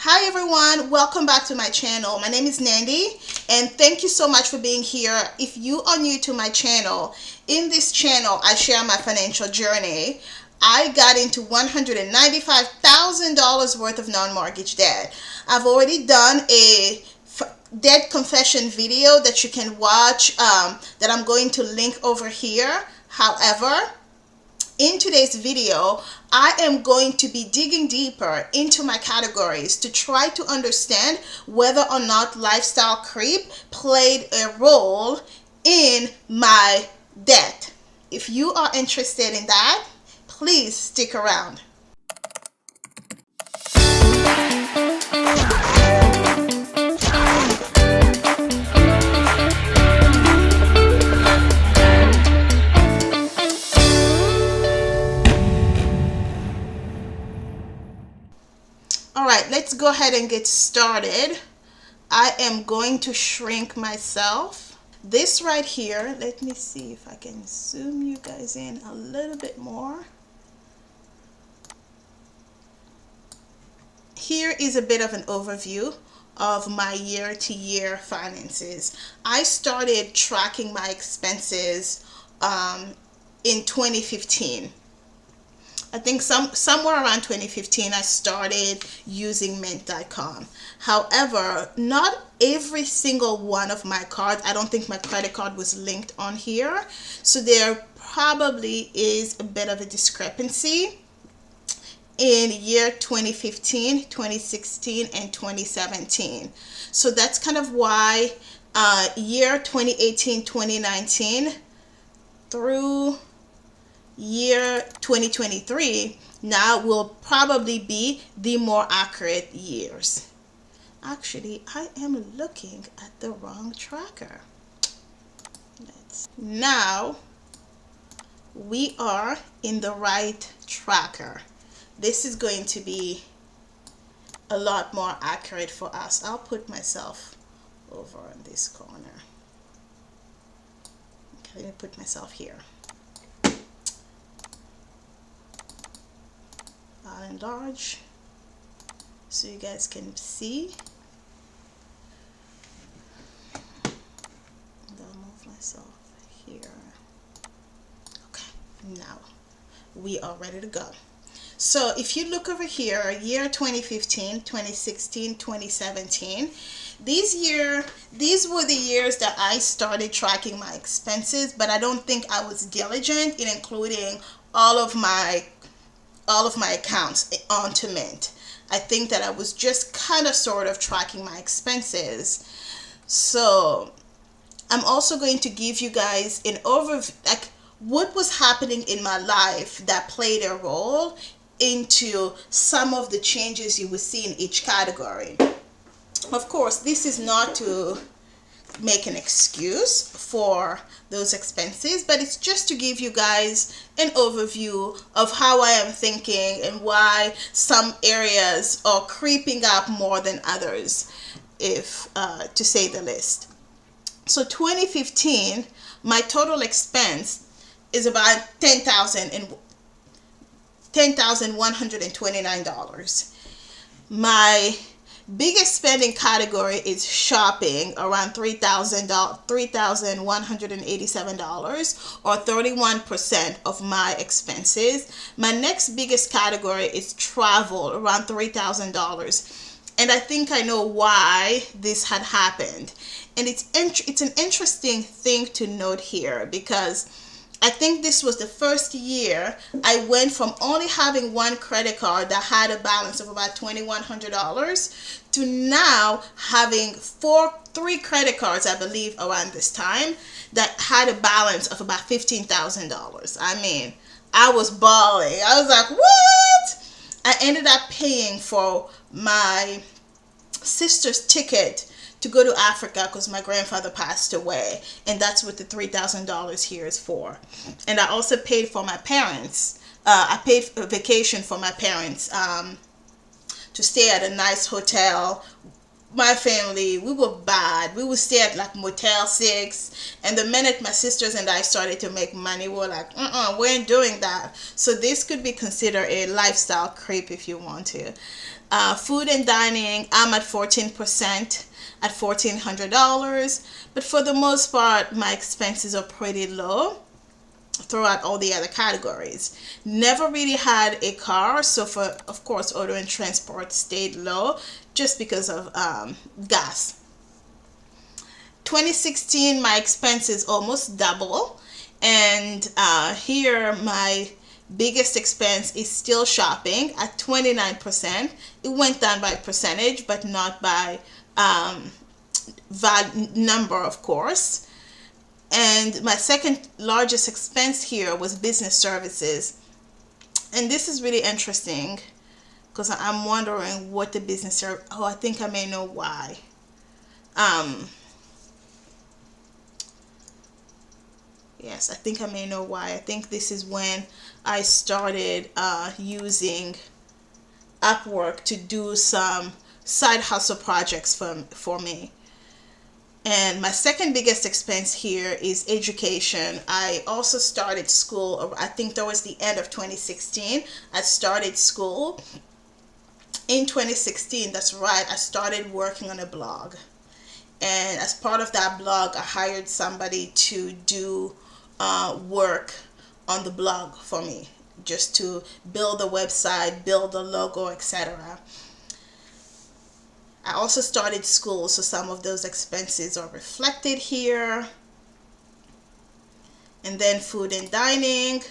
Hi everyone, welcome back to my channel. My name is Nandi and thank you so much for being here. If you are new to my channel, in this channel I share my financial journey. I got into $195,000 worth of non-mortgage debt. I've already done a debt confession video that you can watch that I'm going to link over here. However, in today's video, I am going to be digging deeper into my categories to try to understand whether or not lifestyle creep played a role in my debt. If you are interested in that, please stick around. Alright, let's go ahead and get started. I am going to shrink myself. This right here, let me see if I can zoom you guys in a little bit more. Here is a bit of an overview of my year-to-year finances. I started tracking my expenses in 2015. I think somewhere around 2015 I started using mint.com. However, not every single one of my cards, I don't think my credit card was linked on here. So there probably is a bit of a discrepancy in year 2015, 2016, and 2017. So that's kind of why year 2018, 2019 through year 2023 now will probably be the more accurate years. Actually, I am looking at the wrong tracker. Now we are in the right tracker. This is going to be a lot more accurate for us. I'll put myself over on this corner. Okay, let me put myself here. I'll enlarge so you guys can see. And I'll move myself here. Okay, now we are ready to go. So if you look over here, year 2015, 2016, 2017, these were the years that I started tracking my expenses, but I don't think I was diligent in including all of my accounts onto Mint. I think that I was just kind of sort of tracking my expenses. So I'm also going to give you guys an overview, like what was happening in my life that played a role into some of the changes you will see in each category. Of course, this is not to make an excuse for those expenses, but it's just to give you guys an overview of how I am thinking and why some areas are creeping up more than others, if to say the least. So 2015, my total expense is about $10,129. My biggest spending category is shopping, around $3,187, or 31% of my expenses. My next biggest category is travel, around $3,000. And I think I know why this had happened. And it's an interesting thing to note here, because I think this was the first year I went from only having one credit card that had a balance of about $2,100 to now having three credit cards, I believe, around this time that had a balance of about $15,000. I mean, I was bawling. I was like, what? I ended up paying for my sister's ticket to go to Africa because my grandfather passed away, and that's what the $3,000 here is for. And I also paid for my parents. I paid a vacation for my parents to stay at a nice hotel. My family, we were bad. We would stay at like Motel 6, and the minute my sisters and I started to make money, we were like, we ain't doing that. So this could be considered a lifestyle creep if you want to. Food and dining, I'm at 14% at $1,400. But for the most part, my expenses are pretty low throughout all the other categories. Never really had a car, so for of course auto and transport stayed low just because of gas. 2016, my expenses almost double, and here my biggest expense is still shopping at 29%. It went down by percentage, but not by number, of course. And my second largest expense here was business services. And this is really interesting because I'm wondering what the business service. Oh, I think I may know why. Yes, I think I may know why. I think this is when I started using Upwork to do some side hustle projects for me. And my second biggest expense here is education. I also started school, I think towards the end of 2016. I started school in 2016. That's right. I started working on a blog. And as part of that blog, I hired somebody to do work on the blog for me, just to build the website, build the logo, etc. I also started school, so some of those expenses are reflected here. And then food and dining,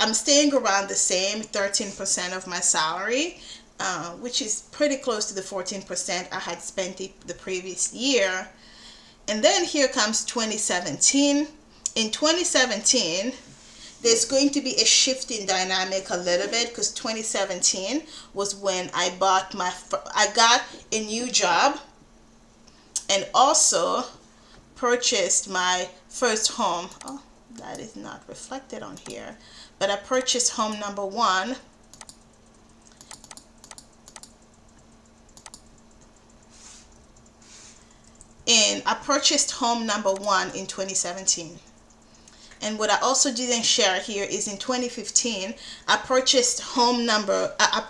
I'm staying around the same 13% of my salary, which is pretty close to the 14% I had spent the previous year. And then here comes 2017. In 2017, there's going to be a shift in dynamic a little bit, because 2017 was when I got a new job and also purchased my first home. Oh, that is not reflected on here, but I purchased home number one. And I purchased home number one in 2017. And what I also didn't share here is in 2015, I purchased home number, I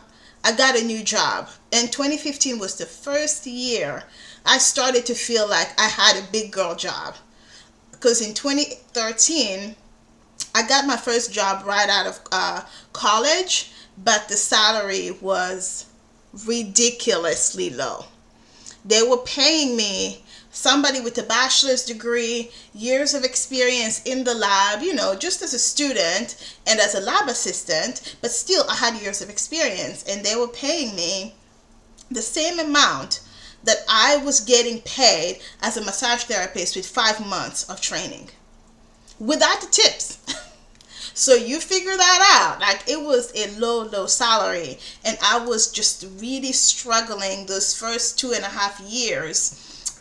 got a new job. And 2015 was the first year I started to feel like I had a big girl job. Because in 2013, I got my first job right out of college, but the salary was ridiculously low. They were paying me, somebody with a bachelor's degree, years of experience in the lab, just as a student and as a lab assistant, but still I had years of experience, and they were paying me the same amount that I was getting paid as a massage therapist with 5 months of training without the tips. So you figure that out. Like, it was a low salary, and I was just really struggling those first 2.5 years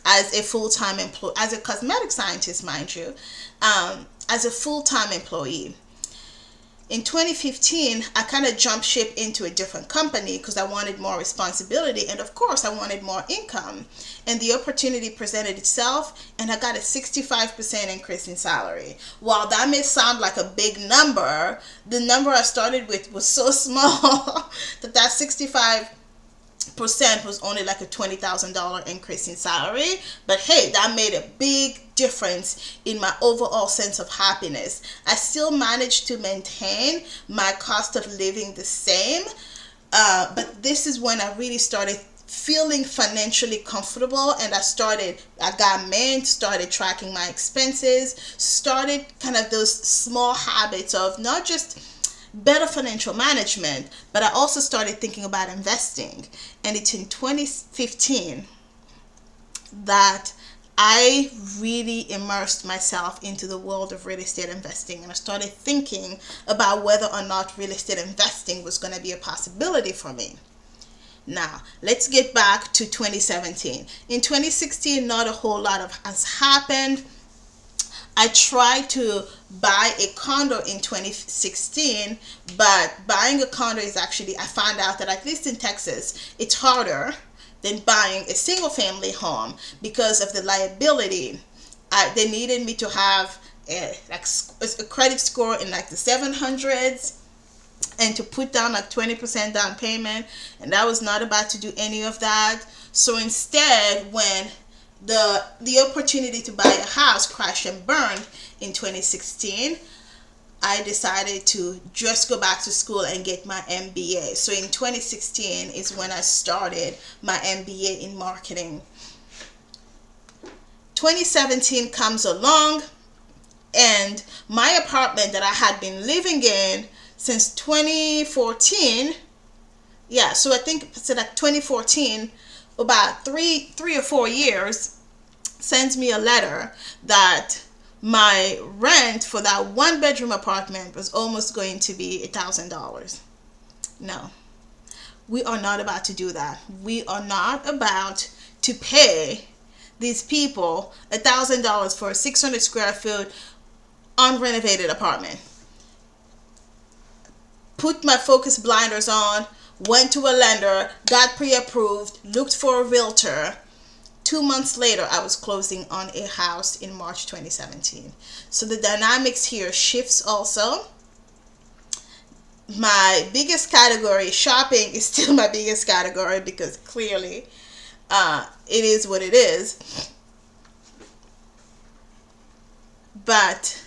as a full-time employee, as a cosmetic scientist, mind you, as a full-time employee. In 2015, I kind of jumped ship into a different company because I wanted more responsibility, and of course I wanted more income. And the opportunity presented itself, and I got a 65% increase in salary. While that may sound like a big number, the number I started with was so small that 65% was only like a $20,000 increase in salary. But hey, that made a big difference in my overall sense of happiness. I still managed to maintain my cost of living the same, but this is when I really started feeling financially comfortable, and I got Mint, started tracking my expenses, started kind of those small habits of not just better financial management, but I also started thinking about investing. And it's in 2015 that I really immersed myself into the world of real estate investing, and I started thinking about whether or not real estate investing was going to be a possibility for me. Now, let's get back to 2017. In 2016, not a whole lot has happened. I tried to buy a condo in 2016, but buying a condo is actually, I found out that at least in Texas, it's harder than buying a single family home because of the liability. They needed me to have a credit score in like the 700s. and to put down like 20% down payment, and I was not about to do any of that. So instead, when the opportunity to buy a house crashed and burned in 2016, I decided to just go back to school and get my MBA. So in 2016 is when I started my MBA in marketing. 2017 comes along, and my apartment that I had been living in since 2014, yeah, so I think it's like 2014, about three or 4 years, sends me a letter that my rent for that one bedroom apartment was almost going to be $1,000. No, we are not about to do that. We are not about to pay these people $1,000 for a 600 square foot unrenovated apartment. Put my focus blinders on, went to a lender, got pre-approved, looked for a realtor. 2 months later, I was closing on a house in March 2017. So the dynamics here shifts also. My biggest category, shopping, is still my biggest category because clearly it is what it is. But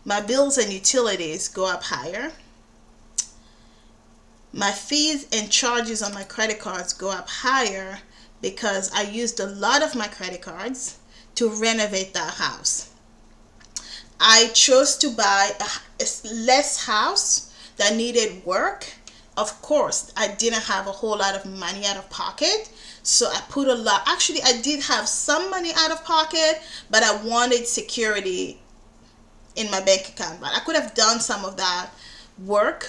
my bills and utilities go up higher. My fees and charges on my credit cards go up higher because I used a lot of my credit cards to renovate that house. I chose to buy a less house that needed work. Of course, I didn't have a whole lot of money out of pocket, so I put a lot. Actually, I did have some money out of pocket, but I wanted security in my bank account. But I could have done some of that work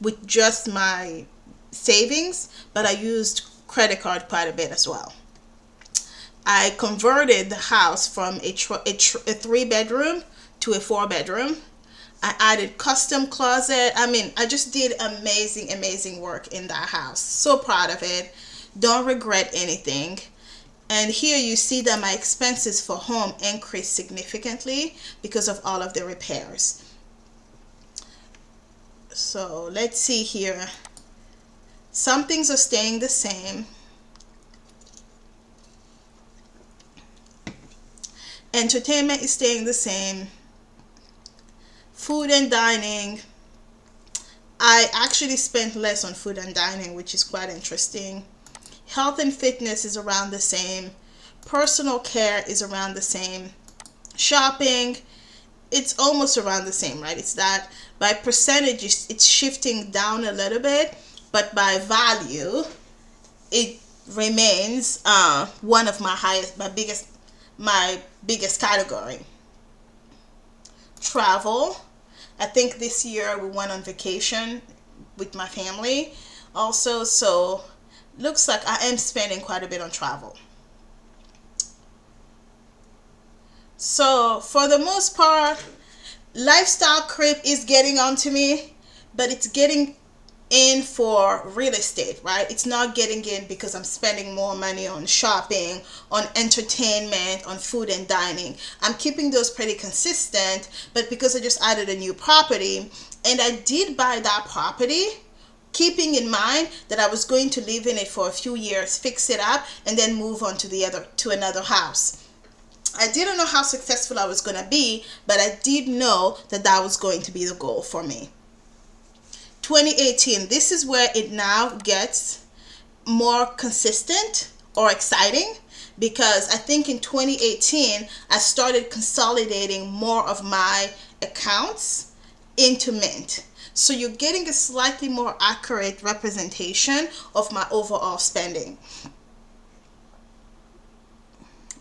with just my savings, but I used credit card quite a bit as well. I converted the house from a 3 bedroom to a 4 bedroom. I added custom closet. I mean, I just did amazing work in that house. So proud of it. Don't regret anything. And here you see that my expenses for home increased significantly because of all of the repairs. So let's see here. Some things are staying the same. Entertainment is staying the same. Food and dining. I actually spent less on food and dining, which is quite interesting. Health and fitness is around the same. Personal care is around the same. Shopping, it's almost around the same, right? It's that by percentage, it's shifting down a little bit, but by value, it remains one of my biggest category. Travel. I think this year we went on vacation with my family also, so looks like I am spending quite a bit on travel. So for the most part, lifestyle creep is getting onto me, but it's getting in for real estate, right? It's not getting in because I'm spending more money on shopping, on entertainment, on food and dining. I'm keeping those pretty consistent, but because I just added a new property, and I did buy that property keeping in mind that I was going to live in it for a few years, fix it up, and then move on to another house. I didn't know how successful I was going to be, but I did know that that was going to be the goal for me. 2018, this is where it now gets more consistent or exciting, because I think in 2018 I started consolidating more of my accounts into Mint. So you're getting a slightly more accurate representation of my overall spending.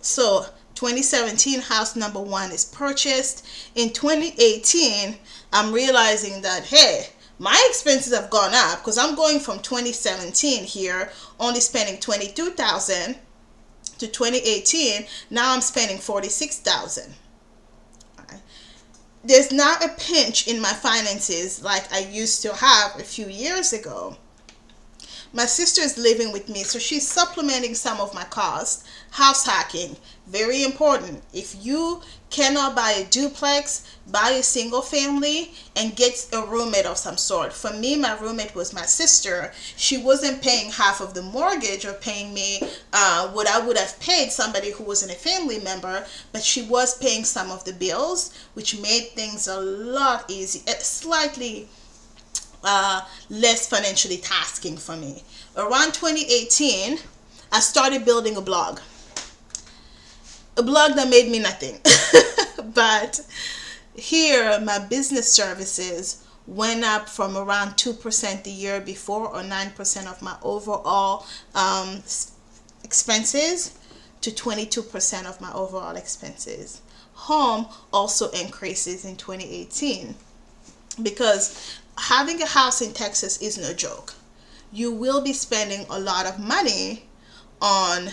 So 2017, house number 1 is purchased. In 2018, I'm realizing that, hey, my expenses have gone up because I'm going from 2017 here, only spending $22,000, to 2018, now I'm spending $46,000. Right. There's not a pinch in my finances like I used to have a few years ago. my sister is living with me, so she's supplementing some of my costs. House hacking, very important. If you cannot buy a duplex, buy a single family and get a roommate of some sort. For me, my roommate was my sister. She wasn't paying half of the mortgage or paying me what I would have paid somebody who wasn't a family member, but she was paying some of the bills, which made things a lot easier, slightly less financially tasking for me. Around 2018, I started building a blog. A blog that made me nothing. But here, my business services went up from around 2% the year before, or 9% of my overall expenses, to 22% of my overall expenses. Home also increases in 2018 because having a house in Texas is no joke. You will be spending a lot of money on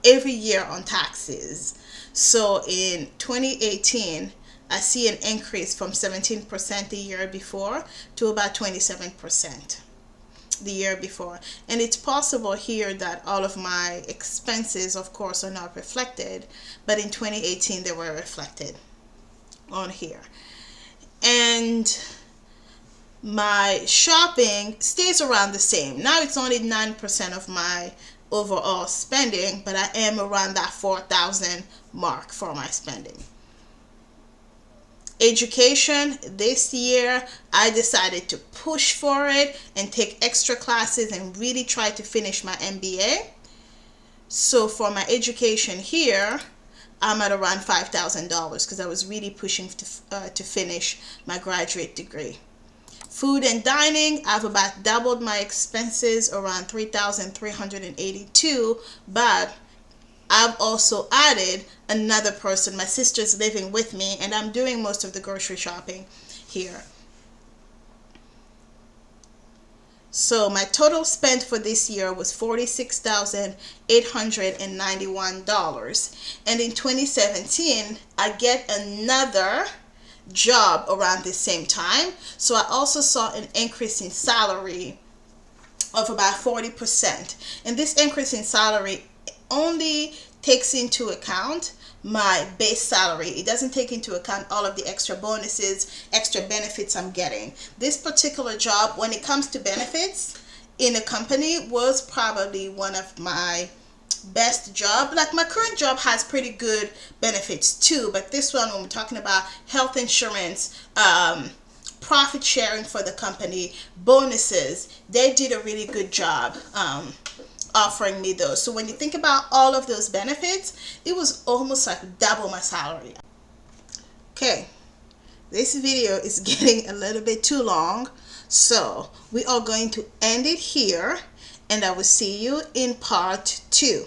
every year on taxes. So in 2018, I see an increase from 17% the year before to about 27% the year before. And it's possible here that all of my expenses, of course, are not reflected, but in 2018 they were reflected on here. And my shopping stays around the same. Now it's only 9% of my overall spending, but I am around that 4,000 mark for my spending. Education, this year I decided to push for it and take extra classes and really try to finish my MBA. So for my education here, I'm at around $5,000 because I was really pushing to finish my graduate degree. Food and dining, I've about doubled my expenses, around $3,382, but I've also added another person. My sister's living with me, and I'm doing most of the grocery shopping here. So my total spend for this year was $46,891. And in 2017, I get another job around the same time. So I also saw an increase in salary of about 40%. And this increase in salary only takes into account my base salary. It doesn't take into account all of the extra bonuses, extra benefits I'm getting. This particular job, when it comes to benefits in a company, was probably one of my best job. Like my current job has pretty good benefits too, but this one, when we're talking about health insurance, profit sharing for the company, bonuses, they did a really good job offering me those. So when you think about all of those benefits, it was almost like double my salary. Okay, this video is getting a little bit too long, so we are going to end it here, and I will see you in part 2.